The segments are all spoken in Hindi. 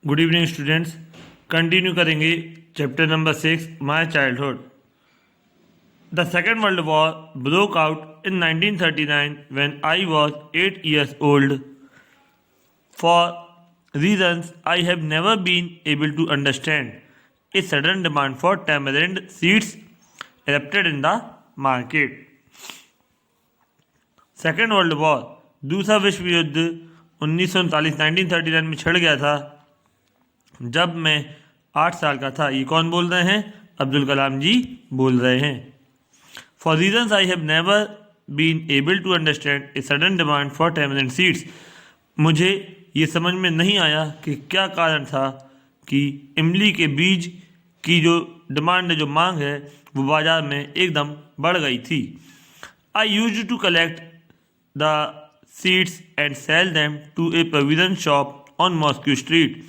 Good evening students. कंटिन्यू करेंगे chapter number 6 my childhood. The second world war broke out in 1939 when I was 8 years old. For reasons I have never been able to understand, a sudden demand for tamarind seeds erupted in the market. Second world war, दूसरा विश्व युद्ध 1939 में छिड़ गया था जब मैं 8 साल का था। ये कौन बोल रहे हैं? अब्दुल कलाम जी बोल रहे हैं। For reasons I have never been able to understand a sudden demand for tamarind seeds. मुझे ये समझ में नहीं आया कि क्या कारण था कि इमली के बीज की जो डिमांड जो मांग है वो बाजार में एकदम बढ़ गई थी। I used to collect the seeds and sell them to a provision shop on Mosque Street.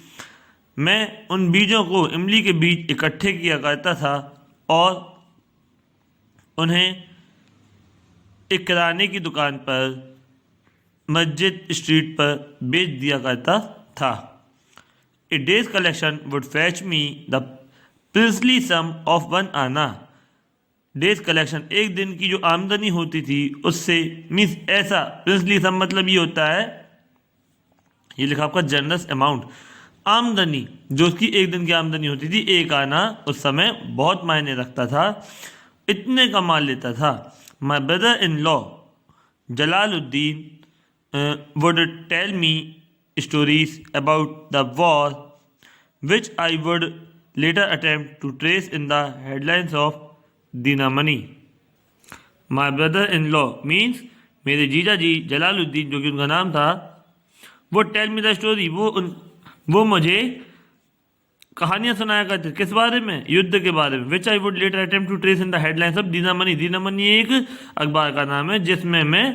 मैं उन बीजों को, इमली के बीज इकट्ठे किया करता था और उन्हें एक किराने की दुकान पर मस्जिद स्ट्रीट पर बेच दिया करता था। A day's collection would fetch me the princely sum of 1 anna. Days collection, एक दिन की जो आमदनी होती थी उससे, मीन्स ऐसा, प्रिंसली सम मतलब ये होता है, ये लिखा आपका जनरस अमाउंट, आमदनी जो उसकी एक दिन की आमदनी होती थी, 1 आना उस समय बहुत मायने रखता था, इतने का माल लेता था। My brother in law Jalaluddin would tell me stories about the war which I would later attempt to trace in the headlines of Dinamani. My brother-in-law means मेरे जीजा जी जलालुद्दीन, जो कि उनका नाम था, वो टेल मी द स्टोरी, वो मुझे कहानियां सुनाया करते। किस बारे में? युद्ध के बारे में। Which I would later attempt to trace in the headlines of Dinamani. Dinamani एक अखबार का नाम है जिसमें मैं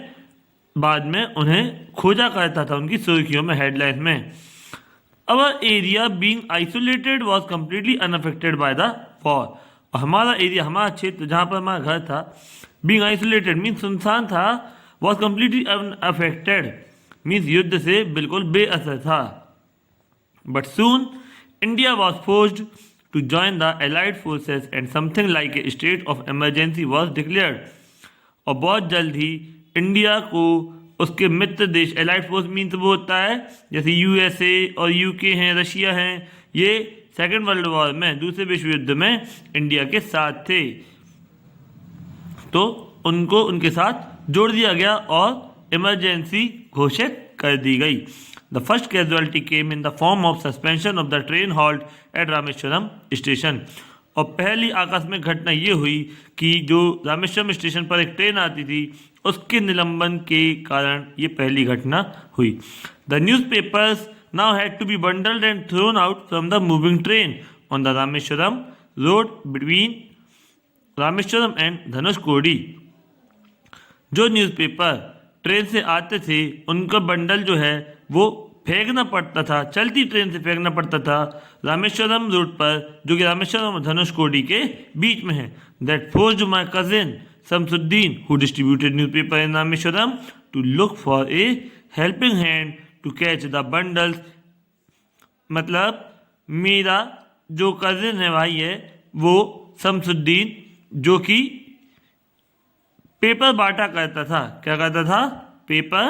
बाद में उन्हें खोजा करता था उनकी सुर्खियों में, हेडलाइंस में। अवर area being isolated was completely unaffected by the war. हमारा एरिया, हमारा क्षेत्र जहाँ पर हमारा घर था, बीइंग आइसोलेटेड मीन्स सुनसान था, वाज कंप्लीटली अनअफेक्टेड मीन्स युद्ध से बिल्कुल बेअसर था। But soon India was forced to join the allied forces and something like a state of emergency was declared. और बहुत जल्द ही इंडिया को उसके मित्र देश, एलाइड फोर्स मीन्स वो होता है जैसे यूएसए और यूके हैं, रशिया हैं, ये सेकेंड वर्ल्ड वॉर में, दूसरे विश्व युद्ध में इंडिया के साथ थे, तो उनको उनके साथ जोड़ दिया गया और इमरजेंसी घोषित कर दी गई। The first casualty came in the form of suspension of the train halt at Rameswaram station. और पहली आकस्मिक घटना ये हुई कि जो रामेश्वरम स्टेशन पर एक ट्रेन आती थी उसके निलंबन के कारण ये पहली घटना हुई। The newspapers now had to be bundled and thrown out from the moving train on the Rameswaram road between Rameswaram and Dhanushkodi. जो न्यूज़पेपर ट्रेन से आते थे उनका बंडल जो है वो फेंकना पड़ता था, चलती ट्रेन से फेंकना पड़ता था रामेश्वरम रोड पर, जो कि रामेश्वरम और धनुषकोडी के बीच में है। That forced my cousin Shamsuddin who distributed newspaper in Rameswaram to look for a helping hand to catch the bundles. मतलब मेरा जो कजिन है, भाई है, वो शमसुद्दीन, जो कि पेपर बांटा करता था। क्या करता था? पेपर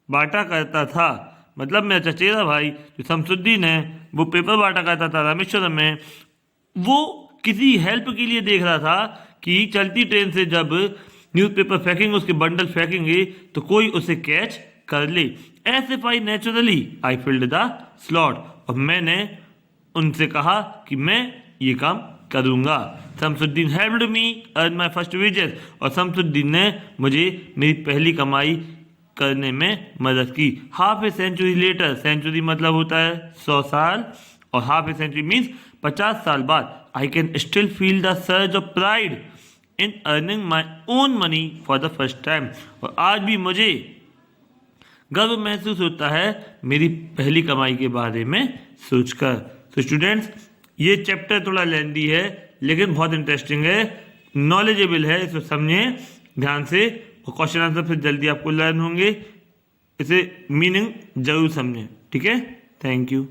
बांटा करता था। मतलब मेरा चचेरा भाई जो शमसुद्दीन है वो पेपर बांटा करता था रामेश्वरम में। वो किसी हेल्प के लिए देख रहा था कि चलती ट्रेन से जब न्यूज़पेपर फेंकेंगे, उसके बंडल फेंकेंगे, तो कोई उसे कैच कर ले। As if I naturally I filled the slot. और मैंने उनसे कहा कि मैं ये काम करूँगा। Shamsuddin helped me earn my first wages. और शमसुद्दीन ने मुझे मेरी पहली कमाई करने में मदद की। Half a century later, century मतलब होता है 100 साल, और हाफ ए सेंचुरी मीन्स 50 साल बाद, I can still feel the surge of pride in earning my own money for the first time. और आज भी मुझे गर्व महसूस होता है मेरी पहली कमाई के बारे में सोचकर। तो स्टूडेंट्स, ये चैप्टर थोड़ा लेंदी है लेकिन बहुत इंटरेस्टिंग है, नॉलेजेबल है, इसको समझें ध्यान से, और क्वेश्चन आंसर फिर जल्दी आपको लर्न होंगे। इसे मीनिंग जरूर समझें, ठीक है। Thank you.